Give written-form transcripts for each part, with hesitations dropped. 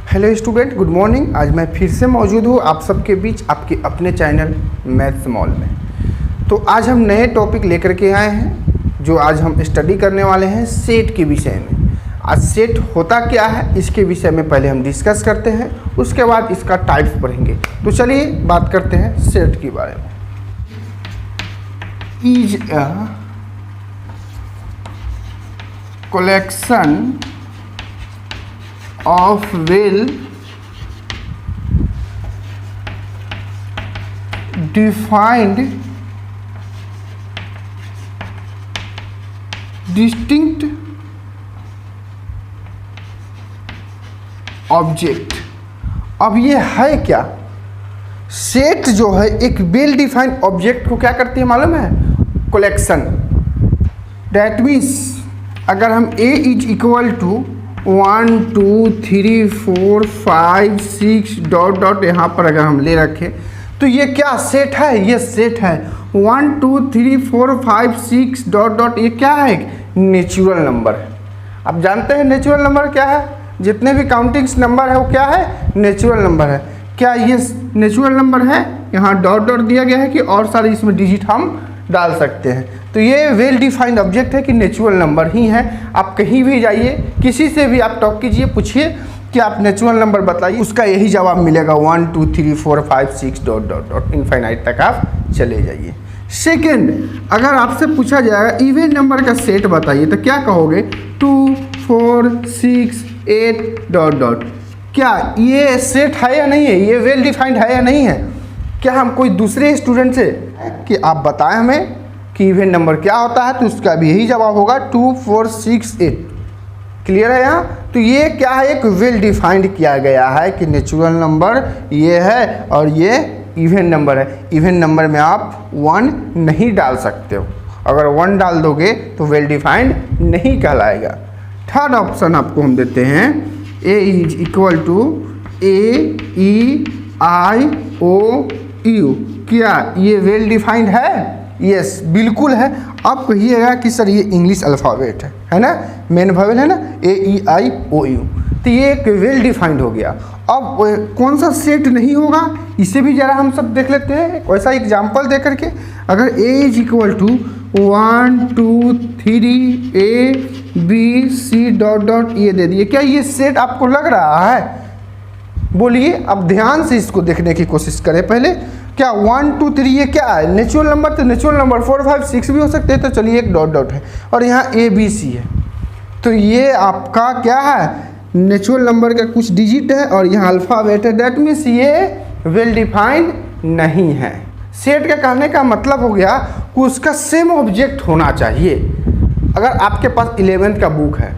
Hello student, good morning. आज मैं फिर से मौजूद हूँ आप सबके बीच आपके अपने चैनल मैथ स्मॉल में। तो आज हम नए टॉपिक लेकर के आए हैं जो आज हम स्टडी करने वाले हैं सेट के विषय में। आज सेट होता क्या है इसके विषय में पहले हम डिस्कस करते हैं, उसके बाद इसका टाइप्स पढ़ेंगे। तो चलिए बात करते हैं सेट के बारे में। Is a collection of well defined distinct object. अब ये है क्या? सेट जो है एक वेल डिफाइंड ऑब्जेक्ट को क्या करती है मालूम है? कलेक्शन। दैट मीन्स अगर हम a is equal to 1 2 3 4 5 6 dot dot यहाँ पर अगर हम ले रखें तो ये क्या सेट है? ये सेट है। 1 2 3 4 5 6 डॉट डॉट ये क्या है? नेचुरल नंबर है। आप जानते हैं नेचुरल नंबर क्या है? जितने भी काउंटिंग्स नंबर है वो क्या है? नेचुरल नंबर है। क्या ये नेचुरल नंबर है? यहाँ डॉट डॉट दिया गया है कि और सारे इसमें डिजिट हम डाल सकते हैं। तो ये वेल डिफाइंड ऑब्जेक्ट है कि नेचुरल नंबर ही है। आप कहीं भी जाइए, किसी से भी आप टॉक कीजिए, पूछिए कि आप नेचुरल नंबर बताइए, उसका यही जवाब मिलेगा 1 2 3 4 5 6 डॉट डॉट डॉट इनफाइनाइट तक आप चले जाइए। सेकेंड, अगर आपसे पूछा जाएगा इवन नंबर का सेट बताइए तो क्या कहोगे? 2 4 6 8 डॉट डॉट। क्या ये सेट है या नहीं है? ये वेल डिफाइंड है या नहीं है? क्या हम कोई दूसरे स्टूडेंट से कि आप बताएं हमें कि इवन नंबर क्या होता है, तो उसका भी यही जवाब होगा 2 4 6 8। क्लियर है यहाँ? तो ये क्या है? एक वेल डिफाइंड किया गया है कि नेचुरल नंबर ये है और ये इवन नंबर है। इवन नंबर में आप 1 नहीं डाल सकते हो। अगर 1 डाल दोगे तो वेल डिफाइंड नहीं कहलाएगा। थर्ड ऑप्शन आपको हम देते हैं a is equal to AEIOU। क्या ये वेल डिफाइंड है? यस, बिल्कुल है। आप कहिएगा कि सर ये इंग्लिश अल्फ़ाबेट है ना, मेन वोवेल है ना, AEIOU। तो ये एक वेल डिफाइंड हो गया। अब कौन सा सेट नहीं होगा इसे भी ज़रा हम सब देख लेते हैं वैसा एग्जाम्पल दे करके। अगर a is equal to 1 2 3 ABC dot dot ये दे दिए, क्या ये सेट आपको लग रहा है? बोलिए, अब ध्यान से इसको देखने की कोशिश करें पहले। क्या 1 2 3 ये क्या है? Natural number. तो नेचुरल नंबर 4 5 6 भी हो सकते हैं। तो चलिए एक डॉट डॉट है और यहाँ ABC है, तो ये आपका क्या है? नेचुरल नंबर का कुछ डिजिट है और यहाँ अल्फ़ाबेट है। दैट मीन्स ये वेल डिफाइंड नहीं है। सेट का कहने का मतलब हो गया कि उसका सेम ऑब्जेक्ट होना चाहिए। अगर आपके पास 11th का बुक है,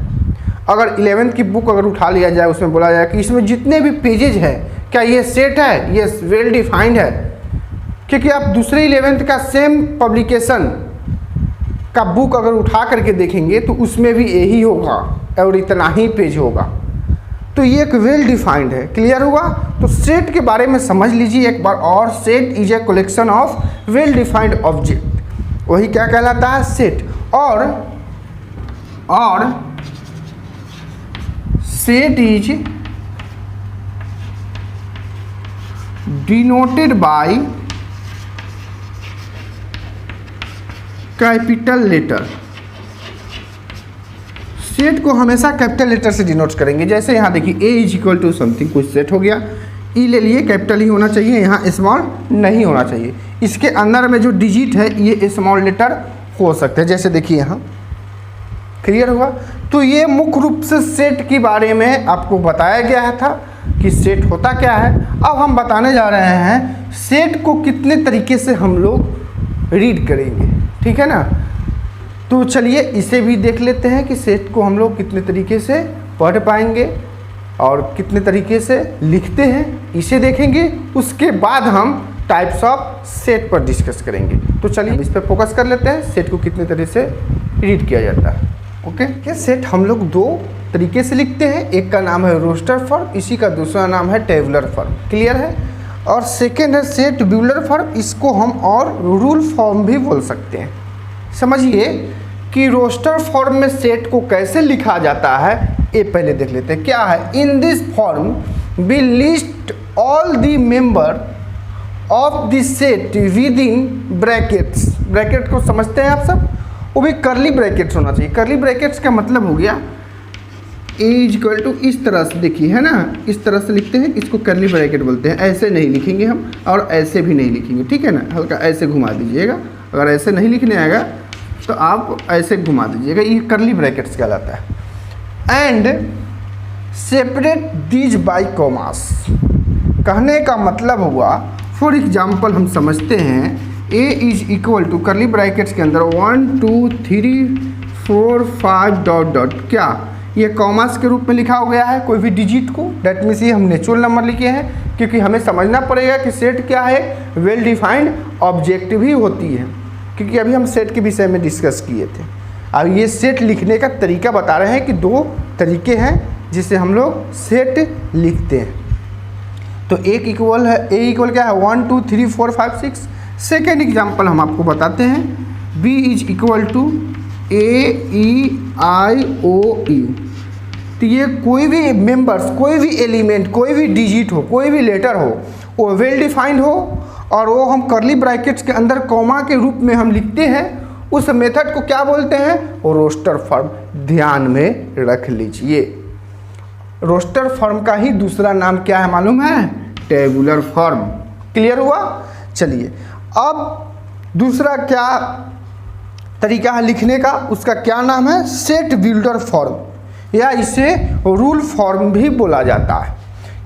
अगर 11th की बुक अगर उठा लिया जाए, उसमें बोला जाए कि इसमें जितने भी पेजेज है क्या ये सेट है? ये वेल डिफाइंड है। क्योंकि आप दूसरे 11th का सेम पब्लिकेशन का बुक अगर उठा करके देखेंगे तो उसमें भी यही होगा और इतना ही पेज होगा। तो ये एक वेल डिफाइंड है। क्लियर हुआ? तो सेट के बारे में समझ लीजिए एक बार और। Set is a collection of well defined object, वही क्या कहलाता है? सेट। और set is denoted by capital letter. Set को हमेशा कैपिटल लेटर से डिनोट करेंगे। जैसे यहाँ देखिए a is equal to something, कुछ सेट हो गया, ई ले लिए, कैपिटल ही होना चाहिए, यहाँ स्मॉल नहीं होना चाहिए। इसके अंदर में जो डिजिट है ये स्मॉल लेटर हो सकते हैं। जैसे देखिए यहाँ। क्लियर हुआ? तो ये मुख्य रूप से सेट के बारे में आपको बताया गया था कि सेट होता क्या है। अब हम बताने जा रहे हैं सेट को कितने तरीके से हम लोग रीड करेंगे। ठीक है ना? तो चलिए इसे भी देख लेते हैं कि सेट को हम लोग कितने तरीके से पढ़ पाएंगे और कितने तरीके से लिखते हैं, इसे देखेंगे। उसके बाद हम टाइप्स ऑफ सेट पर डिस्कस करेंगे। तो चलिए इस पर फोकस कर लेते हैं, सेट को कितने तरह से रीड किया जाता है। ओके, ये सेट हम लोग 2 तरीके से लिखते हैं। एक का नाम है रोस्टर फॉर्म, इसी का दूसरा नाम है टेबुलर फॉर्म। क्लियर है? और सेकेंड है सेट ब्यूलर फॉर्म, इसको हम और रूल फॉर्म भी बोल सकते हैं। समझिए कि रोस्टर फॉर्म में सेट को कैसे लिखा जाता है ये पहले देख लेते हैं। क्या है? In this form we list all the member of the set within brackets। Bracket को समझते हैं आप सब, वो भी करली ब्रैकेट्स होना चाहिए। करली ब्रैकेट्स का मतलब हो गया ए इक्वल टू, इस तरह से देखिए है ना, इस तरह से लिखते हैं, इसको करली ब्रैकेट बोलते हैं। ऐसे नहीं लिखेंगे हम और ऐसे भी नहीं लिखेंगे, ठीक है ना, हल्का ऐसे घुमा दीजिएगा। अगर ऐसे नहीं लिखने आएगा तो आप ऐसे घुमा दीजिएगा, ये करली ब्रैकेट्स कहलाता है। And separate these by commas, कहने का मतलब हुआ, फॉर एग्जाम्पल हम समझते हैं A is equal to curly brackets के अंदर 1 2 3 4 5 डॉट डॉट, क्या ये कॉमास के रूप में लिखा हो गया है कोई भी डिजिट को। डेट मीन्स ये हम नेचुरल नंबर लिखे हैं, क्योंकि हमें समझना पड़ेगा कि सेट क्या है, वेल डिफाइंड ऑब्जेक्ट भी होती है, क्योंकि अभी हम सेट के विषय में डिस्कस किए थे। अब ये सेट लिखने का तरीका बता रहे हैं कि दो तरीके हैं जिससे हम लोग सेट लिखते हैं। तो एक इक्वल है, ए इक्वल क्या है 1 2 3 4 5 6। सेकेंड एग्जाम्पल हम आपको बताते हैं, B is equal to A E I O U. तो ये कोई भी मेंबर्स, कोई भी एलिमेंट, कोई भी डिजिट हो, कोई भी लेटर हो, वो वेल डिफाइंड हो और वो हम करली ब्रैकेट्स के अंदर कॉमा के रूप में हम लिखते हैं, उस मेथड को क्या बोलते हैं, वो रोस्टर फॉर्म। ध्यान में रख लीजिए, रोस्टर फॉर्म का ही दूसरा नाम क्या है मालूम है, टेबुलर फॉर्म। क्लियर हुआ? चलिए अब दूसरा क्या तरीका है लिखने का, उसका क्या नाम है, सेट बिल्डर फॉर्म, या इसे रूल फॉर्म भी बोला जाता है।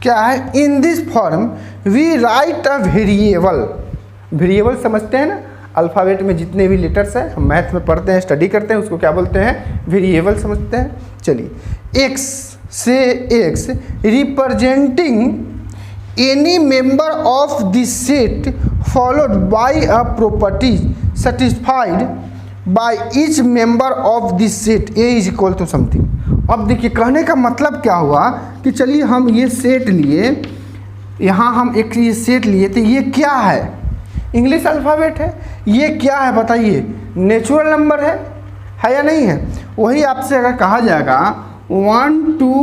क्या है, in this form we write a variable. Variable समझते हैं ना, अल्फ़ाबेट में जितने भी लेटर्स हैं, हम मैथ में पढ़ते हैं, स्टडी करते हैं, उसको क्या बोलते हैं, वेरिएबल समझते हैं। चलिए, एक्स से x representing any member of this set followed by a property satisfied by each member of this set A is equal to something. अब देखिए कहने का मतलब क्या हुआ कि चलिए हम ये सेट लिए, यहाँ हम एक ये सेट लिए, तो ये क्या है, इंग्लिश अल्फ़ाबेट है, ये क्या है बताइए, नेचुरल नंबर है या नहीं है। वही आपसे अगर कहा जाएगा 1 to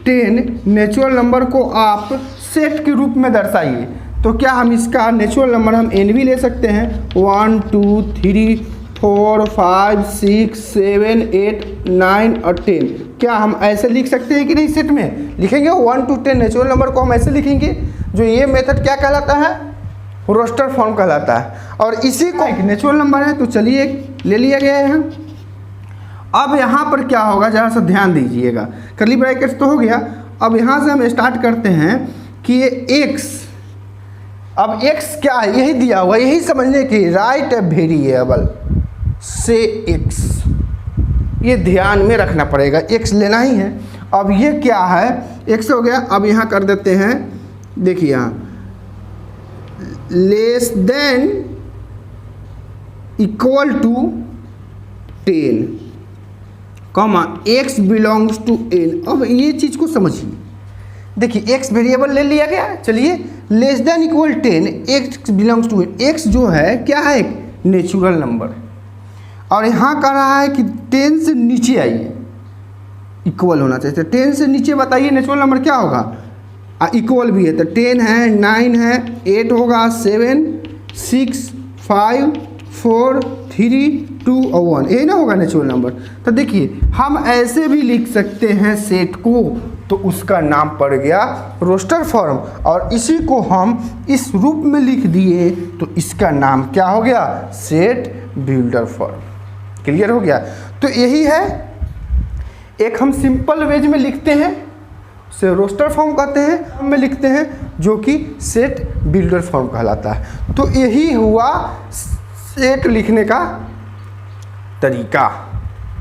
10 नेचुरल नंबर को आप सेट के रूप में दर्शाइए, तो क्या हम इसका नेचुरल नंबर हम एन भी ले सकते हैं, 1 2 3 4 5 6 7 8 9 और 10। क्या हम ऐसे लिख सकते हैं कि नहीं, सेट में लिखेंगे 1 to 10 नेचुरल नंबर को हम ऐसे लिखेंगे। जो ये मेथड क्या कहलाता है, रोस्टर फॉर्म कहलाता है। और इसी को एक नेचुरल नंबर है, तो चलिए ले लिया गया है। अब यहाँ पर क्या होगा, जरा सा ध्यान दीजिएगा, करली ब्रैकेट्स तो हो गया। अब यहाँ से हम स्टार्ट करते हैं कि ये एक्स, अब एक्स क्या है, यही दिया हुआ, यही समझने की, राइट वेरिएबल से एक्स, ये ध्यान में रखना पड़ेगा, एक्स लेना ही है। अब ये क्या है, एक्स हो गया। अब यहाँ कर देते हैं, देखिए यहाँ less than equal to 10 comma x belongs to N. अब ये चीज़ को समझिए, देखिए एक्स वेरिएबल ले लिया गया, चलिए less than equal 10 x belongs to N. X जो है क्या है, एक नेचुरल नंबर, और यहाँ कह रहा है कि 10 से नीचे आइए, इक्वल होना चाहिए। तो 10 से नीचे बताइए नेचुरल नंबर क्या होगा, इक्वल भी है, तो 10 है, 9 है, 8 होगा, 7 6 5 4 3 2 और 1, यही ना होगा नेचुरल नंबर। तो देखिए हम ऐसे भी लिख सकते हैं सेट को, तो उसका नाम पड़ गया रोस्टर फॉर्म, और इसी को हम इस रूप में लिख दिए तो इसका नाम क्या हो गया, सेट बिल्डर फॉर्म। क्लियर हो गया? तो यही है, एक हम सिंपल वेज में लिखते हैं उसे रोस्टर फॉर्म कहते हैं, हम में लिखते हैं जो कि सेट बिल्डर फॉर्म कहलाता है। तो यही हुआ सेट लिखने का तरीका।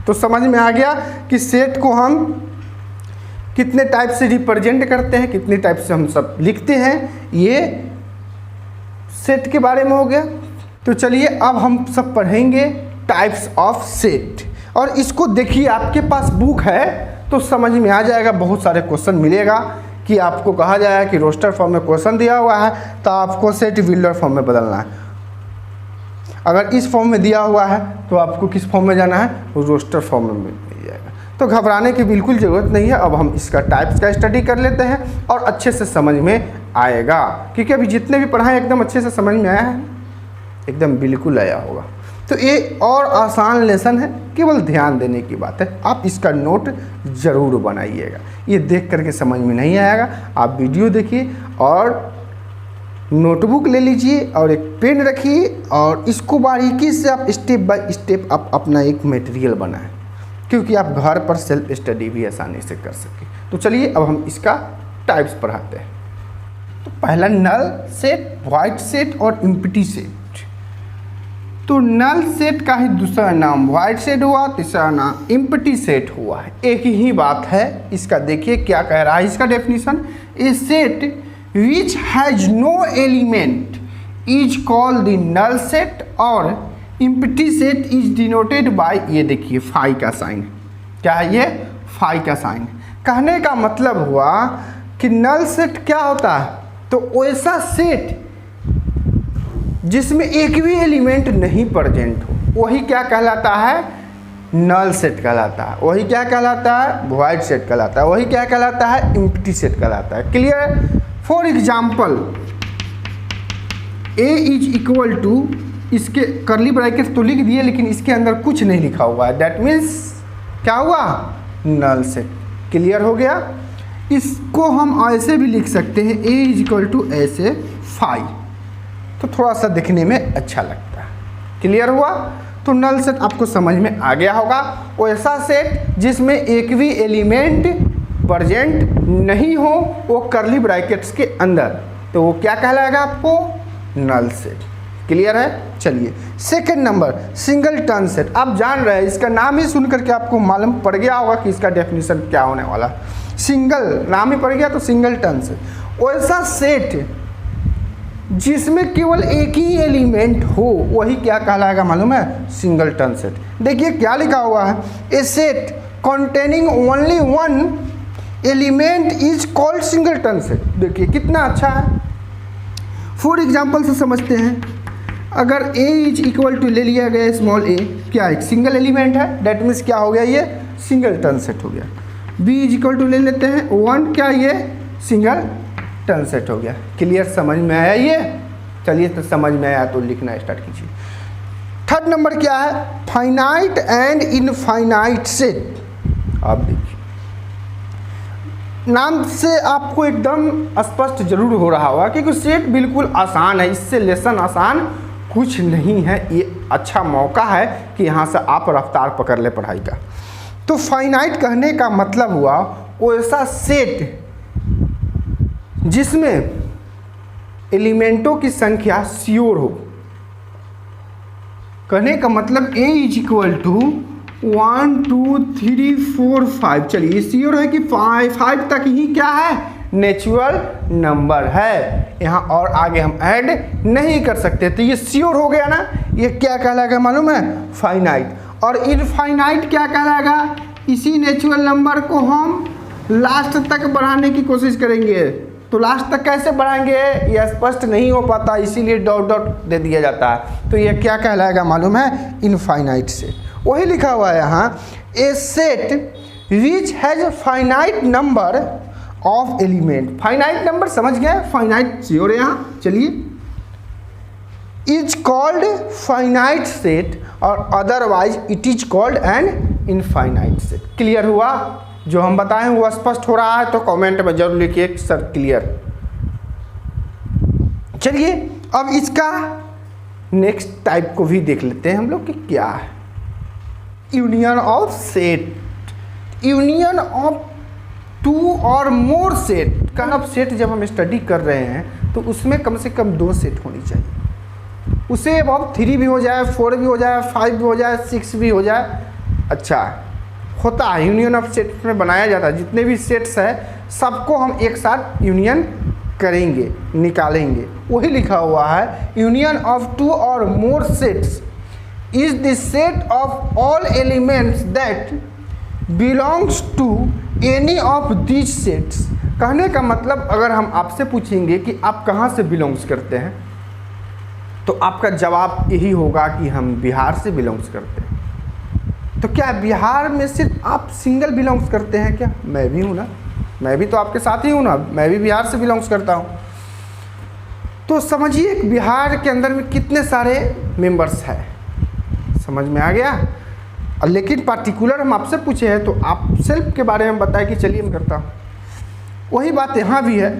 तो समझ में आ गया कि सेट को हम कितने टाइप से रिप्रेजेंट करते हैं, कितने टाइप से हम सब लिखते हैं, ये सेट के बारे में हो गया। तो चलिए अब हम सब पढ़ेंगे टाइप्स ऑफ सेट, और इसको देखिए आपके पास बुक है तो समझ में आ जाएगा, बहुत सारे क्वेश्चन मिलेगा कि आपको कहा जाए कि रोस्टर फॉर्म में क्वेश्चन दिया हुआ है तो आपको सेट बिल्डर फॉर्म में बदलना है। अगर इस फॉर्म में दिया हुआ है तो आपको किस फॉर्म में जाना है, रोस्टर फॉर्म में मिल जाएगा। तो घबराने की बिल्कुल ज़रूरत नहीं है। अब हम इसका टाइप्स का स्टडी कर लेते हैं और अच्छे से समझ में आएगा, क्योंकि अभी जितने भी पढ़ाएं एकदम अच्छे से समझ में आया है, एकदम बिल्कुल आया होगा। तो ये और आसान लेसन है, केवल ध्यान देने की बात है। आप इसका नोट ज़रूर बनाइएगा, ये देख करके समझ में नहीं आएगा। आप वीडियो देखिए और नोटबुक ले लीजिए और एक पेन रखिए और इसको बारीकी से आप स्टेप बाय स्टेप आप अपना एक मटेरियल बनाएं, क्योंकि आप घर पर सेल्फ स्टडी भी आसानी से कर सकें। तो चलिए अब हम इसका टाइप्स पढ़ाते हैं। तो पहला नल सेट, वाइड सेट और एम्प्टी सेट। तो नल सेट का ही दूसरा नाम वाइड सेट हुआ, तीसरा नाम एम्प्टी सेट हुआ है, एक ही बात है। इसका देखिए क्या कह रहा है इसका definition. A set which has no element is called the null set और empty set is denoted by, ये देखिए फाई का साइन, क्या है ये, फाई का साइन। कहने का मतलब हुआ कि नल सेट क्या होता है, तो ऐसा सेट जिसमें एक भी एलिमेंट नहीं प्रेजेंट हो, वही क्या कहलाता है, नल सेट कहलाता है। वही क्या कहलाता है, वॉइड सेट कहलाता है। वही क्या कहलाता है, एम्प्टी सेट कहलाता है। Clear. For example A is equal to, इसके करली ब्रैकेट तो लिख दिए लेकिन इसके अंदर कुछ नहीं लिखा हुआ है, दैट मीन्स क्या हुआ, नल सेट। क्लियर हो गया। इसको हम ऐसे भी लिख सकते हैं, ए इज इक्वल टू ऐसे फाई, तो थोड़ा सा दिखने में अच्छा लगता है। क्लियर हुआ। तो नल सेट आपको समझ में आ गया होगा, वो ऐसा सेट जिसमें एक भी एलिमेंट प्रेजेंट नहीं हो, वो करली ब्रैकेट्स के अंदर, तो वो क्या कहलाएगा आपको, नल सेट। क्लियर है। चलिए second number single turn set. आप जान रहे हैं, इसका नाम ही सुन करके आपको मालूम पड़ गया होगा कि इसका डेफिनेशन क्या होने वाला है। सिंगल नाम ही पड़ गया तो सिंगल टर्न सेट, वैसा सेट जिसमें केवल एक ही एलिमेंट हो, वही क्या कहलाएगा मालूम है, सिंगल टर्न सेट। देखिए क्या लिखा हुआ है, a set containing only one element is called singleton set. देखिए कितना अच्छा है। फॉर एग्जाम्पल से समझते हैं, अगर a इज इक्वल टू ले लिया गया स्मॉल a, क्या एक सिंगल एलिमेंट है, डेट मीन्स क्या हो गया, ये सिंगल टर्न सेट हो गया। b इज इक्वल टू ले लेते हैं 1, क्या ये सिंगल टर्न सेट हो गया। क्लियर, समझ में आया ये। चलिए तो समझ में आया तो लिखना स्टार्ट कीजिए। थर्ड नंबर क्या है, फाइनाइट एंड इनफाइनाइट सेट। आप देखिए नाम से आपको एकदम स्पष्ट जरूर हो रहा होगा, क्योंकि सेट बिल्कुल आसान है, इससे लेसन आसान कुछ नहीं है। ये अच्छा मौका है कि यहाँ से आप रफ्तार पकड़ ले पढ़ाई का। तो फाइनाइट कहने का मतलब हुआ वो ऐसा सेट जिसमें एलिमेंटों की संख्या श्योर हो। कहने का मतलब a इज इक्वल टू 1 2 3 4 5, चलिए श्योर है कि 5 तक ही क्या है, नेचुरल नंबर है, यहाँ और आगे हम ऐड नहीं कर सकते। तो ये श्योर हो गया ना, ये क्या कहलाएगा मालूम है, फाइनाइट। और इनफाइनाइट क्या कहलाएगा, इसी नेचुरल नंबर को हम लास्ट तक बढ़ाने की कोशिश करेंगे। तो लास्ट तक कैसे बढ़ाएंगे यह स्पष्ट नहीं हो पाता, इसीलिए डॉट डॉट दे दिया जाता है। तो ये क्या कहलाएगा मालूम है, इनफाइनाइट से। वही लिखा हुआ है यहाँ, a set which has finite number of element. Finite number समझ गए, फाइनाइट श्योर है यहाँ। चलिए, इज कॉल्ड फाइनाइट सेट और otherwise it is called an infinite set. Clear हुआ। जो हम बताएं वो स्पष्ट हो रहा है तो कमेंट में जरूर लिखिए सर क्लियर। चलिए अब इसका नेक्स्ट टाइप को भी देख लेते हैं हम लोग कि क्या है, union of set. Union of two और more set. Kind of set जब हम स्टडी कर रहे हैं तो उसमें कम से कम 2 सेट होनी चाहिए। उसे अब 3 भी हो जाए, 4 भी हो जाए, 5 भी हो जाए, 6 भी हो जाए, अच्छा होता है। यूनियन ऑफ सेट में बनाया जाता है, जितने भी सेट्स हैं सबको हम एक साथ यूनियन करेंगे, निकालेंगे। वही लिखा हुआ है, यूनियन ऑफ 2 और more sets is the set of all elements that belongs to any of these sets. कहने का मतलब अगर हम आपसे पूछेंगे कि आप कहाँ से बिलोंग्स करते हैं तो आपका जवाब यही होगा कि हम बिहार से बिलोंग्स करते हैं। तो क्या बिहार में सिर्फ आप सिंगल बिलोंग्स करते हैं क्या? मैं भी हूँ ना, मैं भी तो आपके साथ ही हूँ ना, मैं भी बिहार से बिलोंग्स करता हूँ। तो समझिए कि बिहार के अंदर में कितने सारे मेंबर्स हैं, समझ में आ गया। और लेकिन पार्टिकुलर हम आपसे पूछे हैं तो आप सेल्फ के बारे में बताएं कि चलिए मैं करता हूँ, वही बात यहाँ भी है।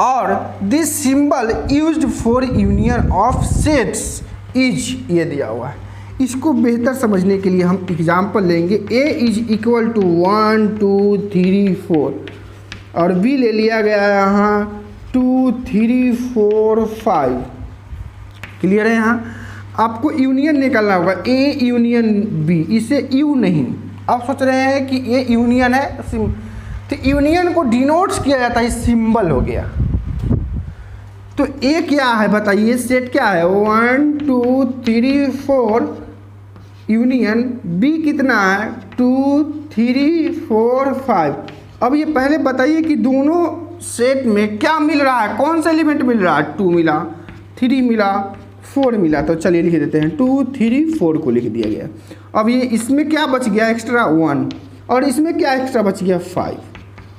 और this symbol used for union of sets is, ये दिया हुआ है। इसको बेहतर समझने के लिए हम एग्जाम्पल लेंगे। ए इज इक्वल टू 1 2 3 4 और बी ले लिया गया यहाँ 2 3 4 5। क्लियर है? यहाँ आपको यूनियन निकालना होगा, ए यूनियन बी, इसे यू नहीं। आप सोच रहे हैं कि ए यूनियन है, तो यूनियन को डिनोट्स किया जाता है, सिंबल हो गया। तो ए क्या है बताइए, सेट क्या है 1 2 3 4 यूनियन, बी कितना है 2 3 4 5। अब ये पहले बताइए कि दोनों सेट में क्या मिल रहा है, कौन सा एलिमेंट मिल रहा है? 2 मिला, 3 मिला, 4 मिला। तो चलिए लिख देते हैं 2 3 4 को लिख दिया गया। अब ये इसमें क्या बच गया एक्स्ट्रा 1 और इसमें क्या एक्स्ट्रा बच गया 5।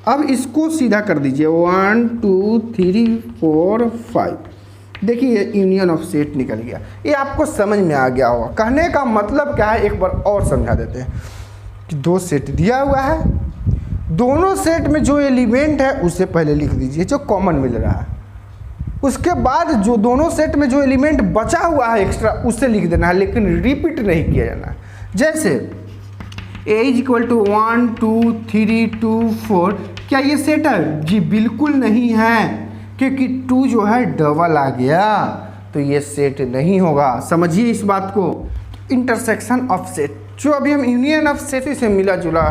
अब इसको सीधा कर दीजिए 1 2 3 4 5। देखिए यूनियन ऑफ सेट निकल गया। ये आपको समझ में आ गया होगा। कहने का मतलब क्या है, एक बार और समझा देते हैं कि दो सेट दिया हुआ है, दोनों सेट में जो एलिमेंट है उसे पहले लिख दीजिए जो कॉमन मिल रहा है, उसके बाद जो दोनों सेट में जो एलिमेंट बचा हुआ है एक्स्ट्रा उसे लिख देना है, लेकिन रिपीट नहीं किया जाना है। जैसे ए इज इक्वल टू 1 2 3 2 4, क्या ये सेट है? जी बिल्कुल नहीं है, क्योंकि 2 जो है डबल आ गया, तो ये सेट नहीं होगा। समझिए इस बात को। इंटरसेक्शन ऑफ सेट, जो अभी हम यूनियन ऑफ सेट से मिला जुला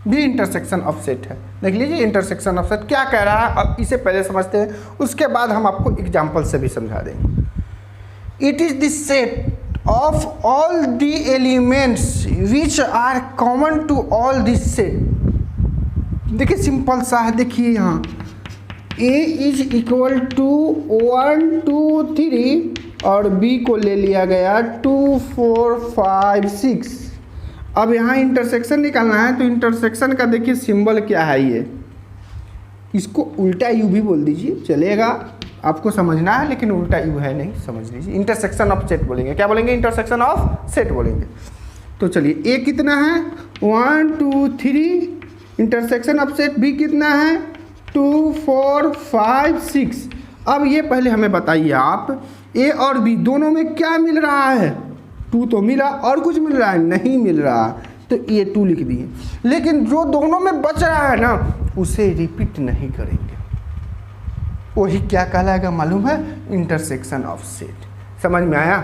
भी इंटरसेक्शन ऑफ सेट है। देख लीजिए इंटरसेक्शन ऑफ सेट क्या कह रहा है, अब इसे पहले समझते हैं, उसके बाद हम आपको एग्जाम्पल से भी समझा देंगे। It is the set of all the elements which are common to all this set. देखिए सिंपल सा है, देखिए यहाँ A इज इक्वल टू 1 2 3 और B को ले लिया गया 2 4 5 6। अब यहाँ इंटरसेक्शन निकालना है, तो इंटरसेक्शन का देखिए सिंबल क्या है, ये इसको उल्टा यू भी बोल दीजिए चलेगा, आपको समझना है, लेकिन उल्टा यू है नहीं, समझ लीजिए। इंटरसेक्शन ऑफ सेट बोलेंगे, क्या बोलेंगे? इंटरसेक्शन ऑफ सेट बोलेंगे। तो चलिए A कितना है 1 2 3, इंटरसेक्शन ऑफ सेट B कितना है 2 4 5 6। अब ये पहले हमें बताइए आप, A और B दोनों में क्या मिल रहा है? 2 तो मिला, और कुछ मिल रहा है? नहीं मिल रहा, तो ये 2 लिख दिए। लेकिन जो दोनों में बच रहा है ना, उसे रिपीट नहीं करेंगे, वही क्या कहलाएगा मालूम है? Intersection of set. समझ में आया?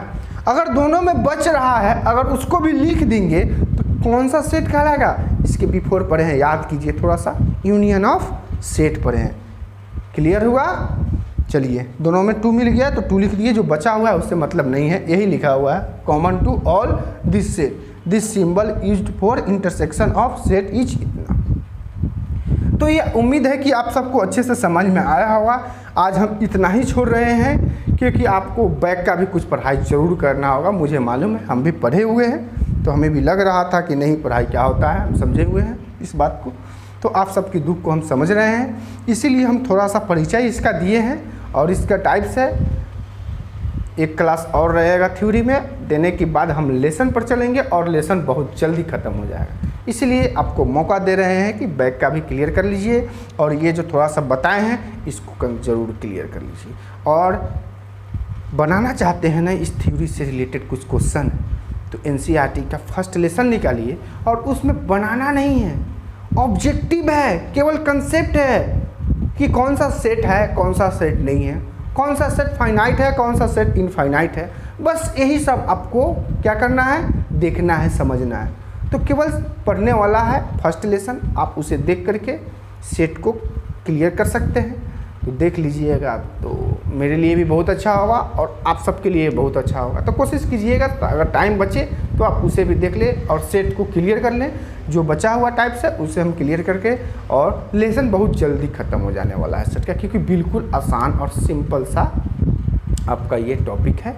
अगर दोनों में बच रहा है, अगर उसको भी लिख देंगे तो कौन सा सेट कहलाएगा? इसके बिफोर पढ़े हैं, याद कीजिए थोड़ा सा, यूनियन ऑफ सेट पढ़े हैं। क्लियर हुआ? चलिए दोनों में 2 मिल गया तो 2 लिख दिए, जो बचा हुआ है उससे मतलब नहीं है, यही लिखा हुआ है common to all this set, this symbol used for intersection of set is इतना। तो ये उम्मीद है कि आप सबको अच्छे से समझ में आया होगा। आज हम इतना ही छोड़ रहे हैं, क्योंकि आपको बैक का भी कुछ पढ़ाई जरूर करना होगा, मुझे मालूम है, हम भी पढ़े हुए हैं, तो हमें भी लग रहा था कि नहीं पढ़ाई क्या होता है, हम समझे हुए हैं इस बात को। तो आप सबकी दुख को हम समझ रहे हैं, इसीलिए हम थोड़ा सा परिचय इसका दिए हैं। और इसका टाइप्स है, एक क्लास और रहेगा थ्योरी में, देने के बाद हम लेसन पर चलेंगे और लेसन बहुत जल्दी ख़त्म हो जाएगा। इसलिए आपको मौका दे रहे हैं कि बैक का भी क्लियर कर लीजिए, और ये जो थोड़ा सा बताए हैं इसको ज़रूर क्लियर कर लीजिए। और बनाना चाहते हैं ना इस थ्योरी से रिलेटेड कुछ क्वेश्चन, तो NCERT का फर्स्ट लेसन निकालिए, और उसमें बनाना नहीं है, ऑब्जेक्टिव है, केवल कंसेप्ट है कि कौन सा सेट है, कौन सा सेट नहीं है, कौन सा सेट फाइनाइट है, कौन सा सेट इनफाइनाइट है। बस यही सब आपको क्या करना है, देखना है, समझना है। तो केवल पढ़ने वाला है फर्स्ट लेसन, आप उसे देख करके सेट को क्लियर कर सकते हैं। तो देख लीजिएगा, तो मेरे लिए भी बहुत अच्छा होगा और आप सबके लिए बहुत अच्छा होगा। तो कोशिश कीजिएगा, तो अगर टाइम बचे तो आप उसे भी देख लें और सेट को क्लियर कर लें। जो बचा हुआ टाइप्स है उसे हम क्लियर करके, और लेसन बहुत जल्दी ख़त्म हो जाने वाला है सेट का, क्योंकि बिल्कुल आसान और सिंपल सा आपका ये टॉपिक है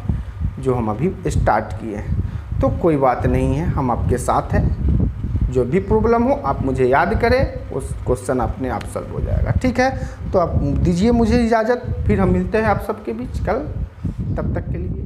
जो हम अभी स्टार्ट किए हैं। तो कोई बात नहीं है, हम आपके साथ हैं। जो भी प्रॉब्लम हो आप मुझे याद करें, उस क्वेश्चन अपने आप सॉल्व हो जाएगा। ठीक है, तो आप दीजिए मुझे इजाज़त, फिर हम मिलते हैं आप सबके बीच कल। तब तक के लिए